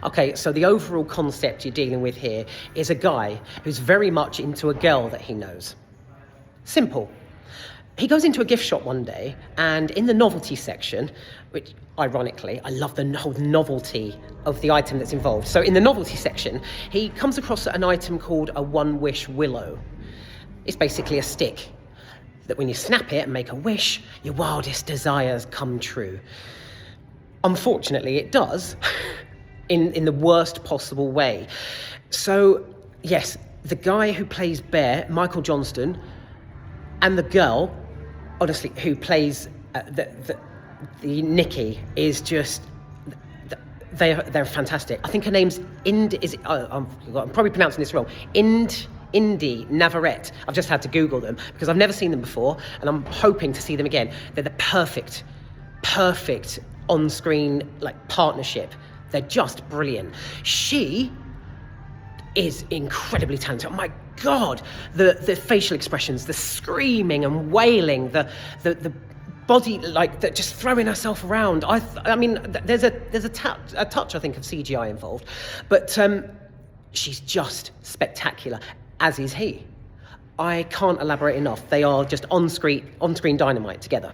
Okay, so the overall concept you're dealing with here is a guy who's very much into a girl that he knows. Simple. He goes into a gift shop one day, and in the novelty section, which, ironically, I love the whole novelty of the item that's involved. So in the novelty section, he comes across an item called a one-wish willow. It's basically a stick that when you snap it and make a wish, your wildest desires come true. Unfortunately, it does, in the worst possible way. So, yes, the guy who plays Bear, Michael Johnston, and the girl, honestly, who plays the Nikki, is just, they're fantastic. I think her name's I'm probably pronouncing this wrong. Indy Navarrete. I've just had to Google them because I've never seen them before, and I'm hoping to see them again. They're the perfect on-screen partnership. They're just brilliant. She is incredibly talented. Oh my God, the facial expressions, the screaming and wailing, the body that just throwing herself around. I mean, there's a touch I think of CGI involved, but she's just spectacular, as is he. I can't elaborate enough. They are just on-screen dynamite together.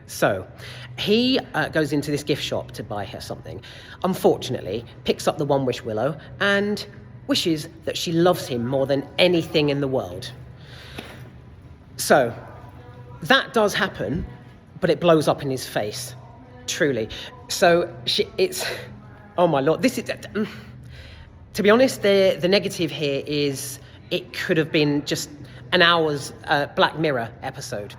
So he goes into this gift shop to buy her something. Unfortunately, picks up the one-wish willow and wishes that she loves him more than anything in the world. So that does happen, but it blows up in his face, truly. So oh my Lord, this is, to be honest, the negative here is it could have been just an hour's Black Mirror episode.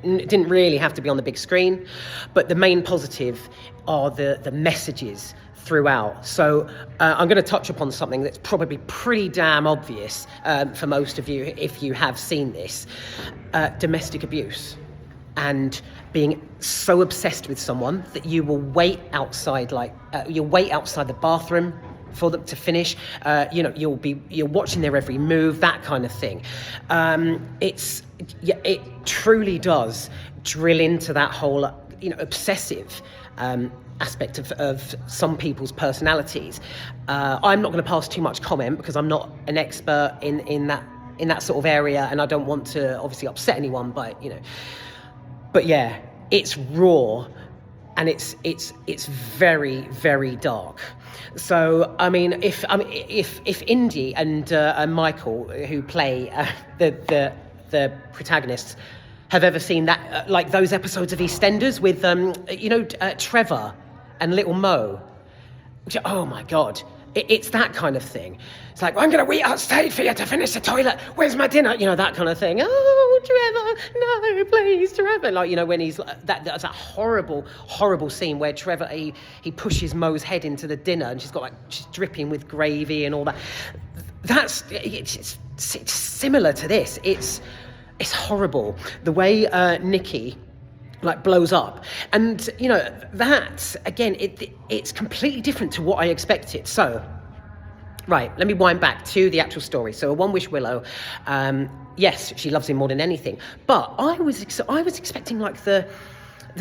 It didn't really have to be on the big screen, but the main positive are the messages throughout. So I'm going to touch upon something that's probably pretty damn obvious for most of you if you have seen this. Domestic abuse and being so obsessed with someone that you will wait outside, you'll wait outside the bathroom for them to finish. You're watching their every move, that kind of thing. It truly does drill into that whole, obsessive aspect of some people's personalities. I'm not going to pass too much comment because I'm not an expert in that sort of area, and I don't want to obviously upset anyone. But yeah, it's raw, and it's very, very dark. So I mean, if Indy and Michael, who play the protagonists, have ever seen that, those episodes of EastEnders with Trevor and Little Mo, oh my God, it's that kind of thing. It's like, I'm going to wait outside for you to finish the toilet. Where's my dinner? That kind of thing. Oh, Trevor, no, please, Trevor. When he's that's that horrible, horrible scene where Trevor he pushes Mo's head into the dinner and she's dripping with gravy and all that. It's similar to this. It's horrible the way Nikki blows up, and that again it's completely different to what I expected. So right, let me wind back to the actual story. So a one-wish willow, yes, she loves him more than anything, but I was expecting the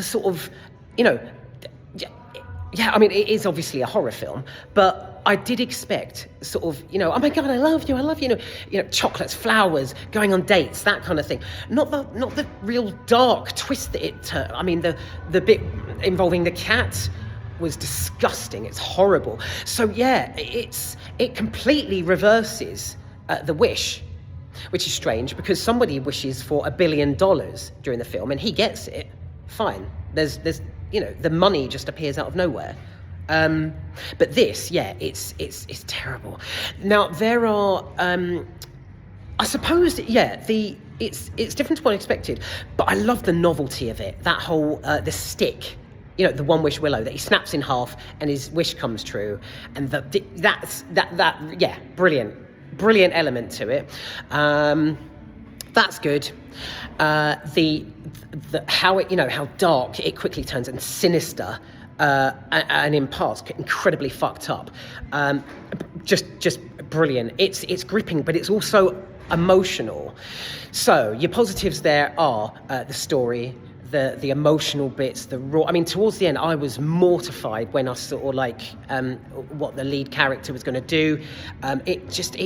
sort of I mean, it is obviously a horror film, but I did expect sort of, oh my God, I love you, chocolates, flowers, going on dates, that kind of thing. Not the real dark twist that it. I mean, the bit involving the cat was disgusting. It's horrible. So yeah, it completely reverses the wish, which is strange because somebody wishes for $1 billion during the film and he gets it. Fine. There's the money just appears out of nowhere. But this, yeah, it's terrible. Now there are, I suppose, yeah, it's different to what I expected, but I love the novelty of it. That whole the stick, the one-wish willow that he snaps in half and his wish comes true, and yeah, brilliant element to it. That's good. How dark it quickly turns and sinister. And in parts incredibly fucked up. Just brilliant. It's gripping, but it's also emotional. So your positives there are the story, the emotional bits, the raw. I mean, towards the end, I was mortified when I saw like what the lead character was going to do. It just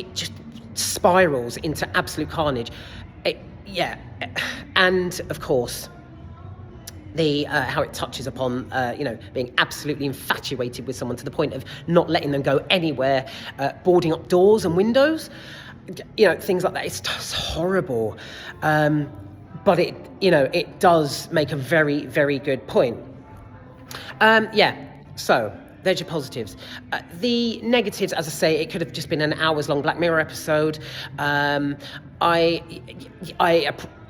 spirals into absolute carnage. And of course, the how it touches upon being absolutely infatuated with someone to the point of not letting them go anywhere, boarding up doors and windows, things like that. It's just horrible, but it does make a very, very good point. So there's your positives. The negatives, as I say, it could have just been an hours-long Black Mirror episode. I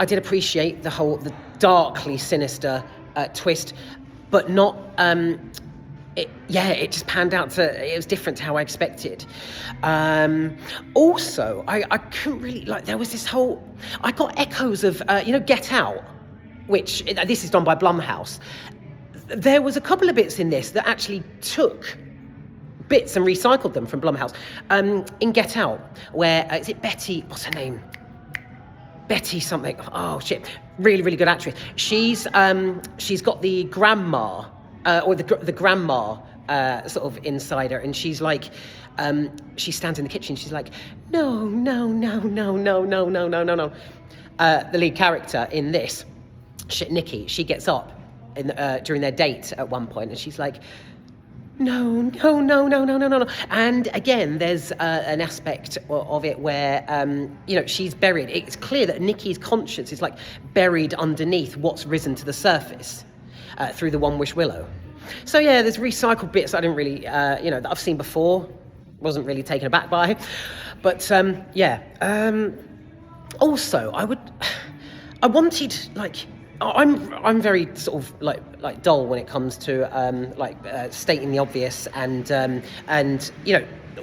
did appreciate the darkly sinister twist, but not. It just panned out it was different to how I expected. Also, I couldn't really there was this whole. I got echoes of Get Out, which this is done by Blumhouse. There was a couple of bits in this that actually took bits and recycled them from Blumhouse. In Get Out, where is it Betty? What's her name? Betty something. Oh shit! Really, really good actress. She's got the grandma or the grandma sort of inside her, and she's like, she stands in the kitchen. She's like, no. The lead character in this, Nikki, she gets up during their date at one point, and she's like, no. And again, there's an aspect of it where, she's buried. It's clear that Nikki's conscience is buried underneath what's risen to the surface through the One Wish Willow. So yeah, there's recycled bits I didn't really, that I've seen before, wasn't really taken aback by. But also, I wanted I'm very sort of like dull when it comes to stating the obvious and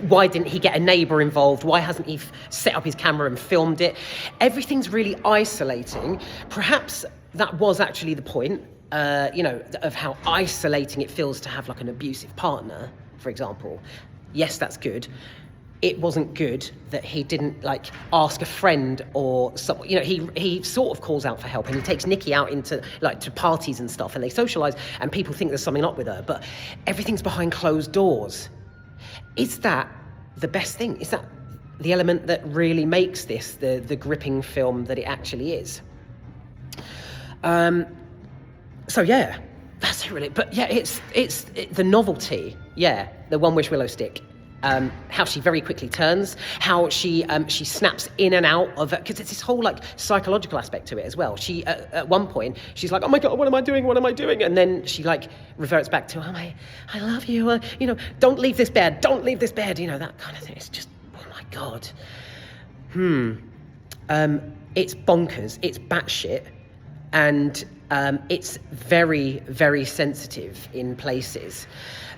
why didn't he get a neighbour involved? Why hasn't he set up his camera and filmed it? Everything's really isolating. Perhaps that was actually the point, of how isolating it feels to have an abusive partner, for example. Yes, that's good. It wasn't good that he didn't ask a friend or someone. He sort of calls out for help, and he takes Nikki out into to parties and stuff, and they socialise, and people think there's something up with her, but everything's behind closed doors. Is that the best thing? Is that the element that really makes this the gripping film that it actually is? So yeah, that's it really. But yeah, it's the novelty. Yeah, the One Wish Willow stick. How she very quickly turns, how she snaps in and out of it, because it's this whole psychological aspect to it as well. She at one point she's like, oh my god, what am I doing, and then she reverts back to, I love you, don't leave this bed, that kind of thing. It's just, oh my god. It's bonkers, it's batshit, and it's very, very sensitive in places.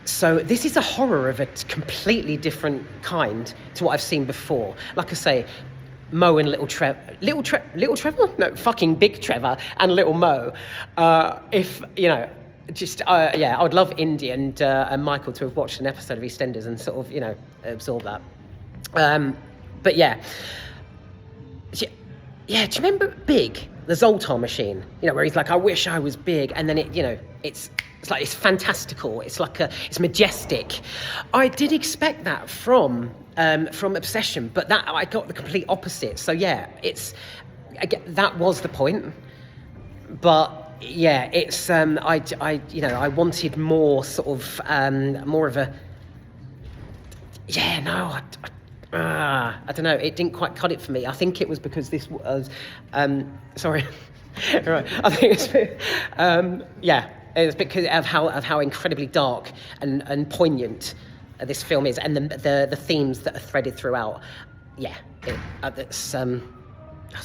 So this is a horror of a completely different kind to what I've seen before. Like I say, Mo and Little Trevor? No, fucking Big Trevor and Little Mo. I would love Indy and Michael to have watched an episode of EastEnders and sort of, absorb that. But yeah. Yeah, do you remember Big, the Zoltar machine? Where he's like, I wish I was big, and then it's fantastical. It's majestic. I did expect that from Obsession, but that I got the complete opposite. So yeah, that was the point. But yeah, it's I wanted more sort of more of a. Yeah, no, I don't know. It didn't quite cut it for me. I think it was because this was. Sorry. Right. I think it's. It's because of how incredibly dark and poignant this film is, and the themes that are threaded throughout. Yeah, that's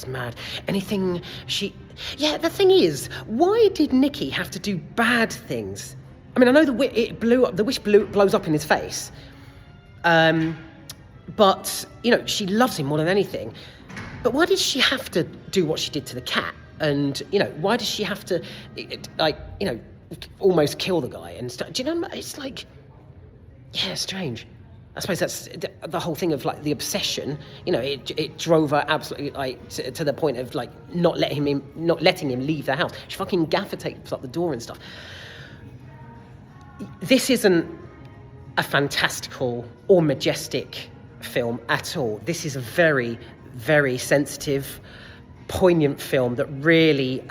mad. Anything she. Yeah, the thing is, why did Nikki have to do bad things? I mean, I know the wish blows up in his face. But, she loves him more than anything. But why did she have to do what she did to the cat? And, why does she have to, almost kill the guy and stuff? Do you know, it's strange. I suppose that's the whole thing of like the obsession. You know, it drove her absolutely like to the point of like not letting him leave the house. She fucking gaffer tapes up the door and stuff. This isn't a fantastical or majestic film at all. This is a very, very sensitive, poignant film that really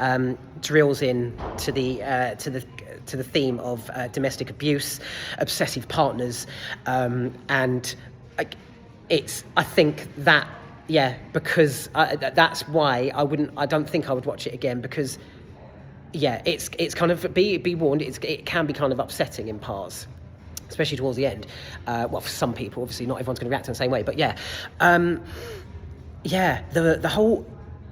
drills in to the theme of domestic abuse, obsessive partners, and I think that, yeah, because that's why I don't think I would watch it again, because yeah, it's kind of, be warned, it can be kind of upsetting in parts, especially towards the end. Well, for some people, obviously not everyone's going to react in the same way, but yeah, the whole.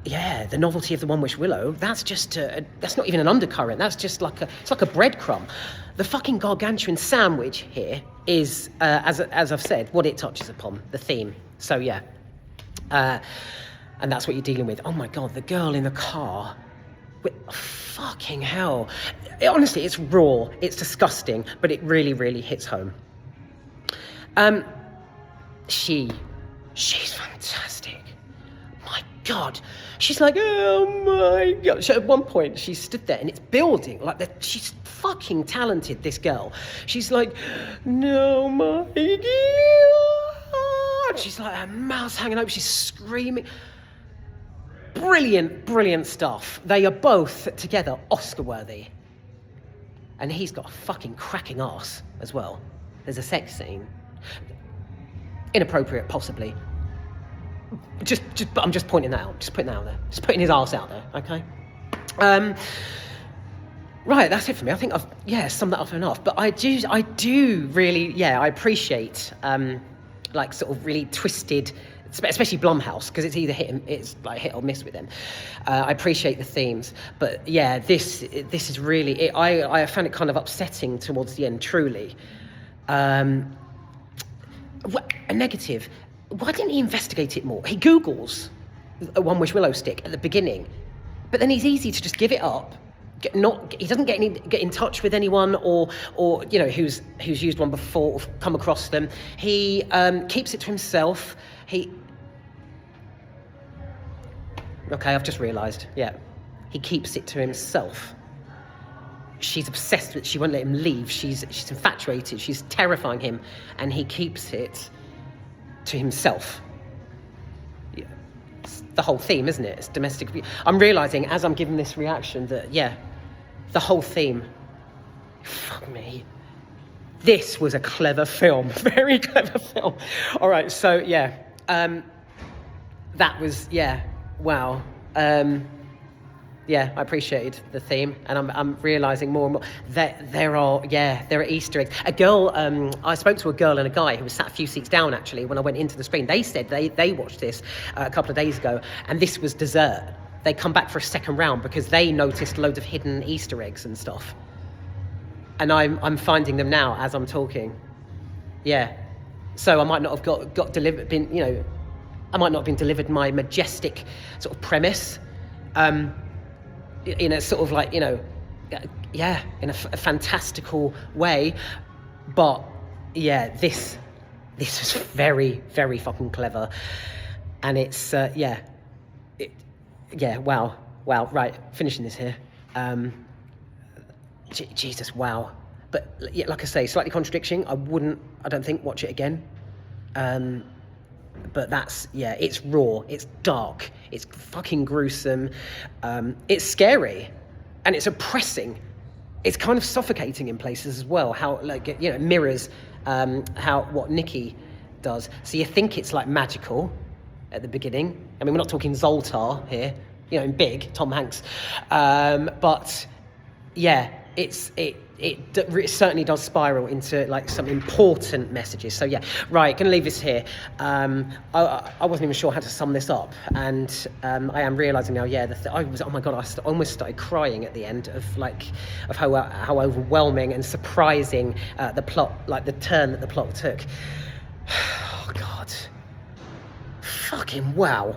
Yeah, the novelty of the One Wish Willow, that's just, that's not even an undercurrent, that's just like it's like a breadcrumb. The fucking gargantuan sandwich here is, as I've said, what it touches upon, the theme. So yeah, and that's what you're dealing with. Oh my God, the girl in the car, fucking hell. Honestly, it's raw, it's disgusting, but it really, really hits home. She's fantastic. My God, she's like, oh my God. So at one point, she stood there and it's building, like she's fucking talented, this girl. She's like, no, my God. She's like, her mouth's hanging open, she's screaming. Brilliant, brilliant stuff. They are both together Oscar-worthy. And he's got a fucking cracking ass as well. There's a sex scene. Inappropriate, possibly. But I'm just pointing that out. Just putting that out there. Just putting his arse out there, okay? Right, that's it for me. I think I've, summed that up enough. But I do really, I appreciate, like, sort of really twisted, especially Blumhouse, because it's either it's like hit or miss with them. I appreciate the themes. But yeah, this is really, I found it kind of upsetting towards the end, truly. A negative. Why didn't he investigate it more? He Googles a One Wish Willow stick at the beginning, but then he's easy to just give it up. He doesn't get in touch with anyone or you know who's used one before or come across them. He keeps it to himself. I've just realised. Yeah, he keeps it to himself. She's obsessed with it. She won't let him leave. She's infatuated. She's terrifying him, and he keeps it to himself. Yeah. It's the whole theme, isn't it? It's domestic abuse. I'm realising as I'm giving this reaction that, the whole theme, fuck me. This was a clever film, very clever film. All right, so that was, wow. I appreciated the theme, and I'm realising more and more that there are Easter eggs. A girl, I spoke to a girl and a guy who was sat a few seats down, actually, when I went into the screen. They said they watched this a couple of days ago, and this was dessert. They come back for a second round because they noticed loads of hidden Easter eggs and stuff. And I'm finding them now as I'm talking. Yeah. So I might not have got delivered, I might not have been delivered my majestic sort of premise. In a sort of like, in a fantastical way. But this is very, very fucking clever. And it's, wow. Right, finishing this here. Jesus, wow. But like I say, slightly contradiction. I don't think, watch it again. But that's, it's raw, it's dark, it's fucking gruesome, it's scary, and it's oppressing. It's kind of suffocating in places as well, how, like, it mirrors what Nikki does. So you think it's, like, magical at the beginning. I mean, we're not talking Zoltar here, in Big, Tom Hanks. But, it certainly does spiral into like some important messages. So right, gonna leave this here. I wasn't even sure how to sum this up, and I am realising now. I was, oh my God, I almost started crying at the end of how overwhelming and surprising the plot, like the turn that the plot took. Oh God, fucking wow.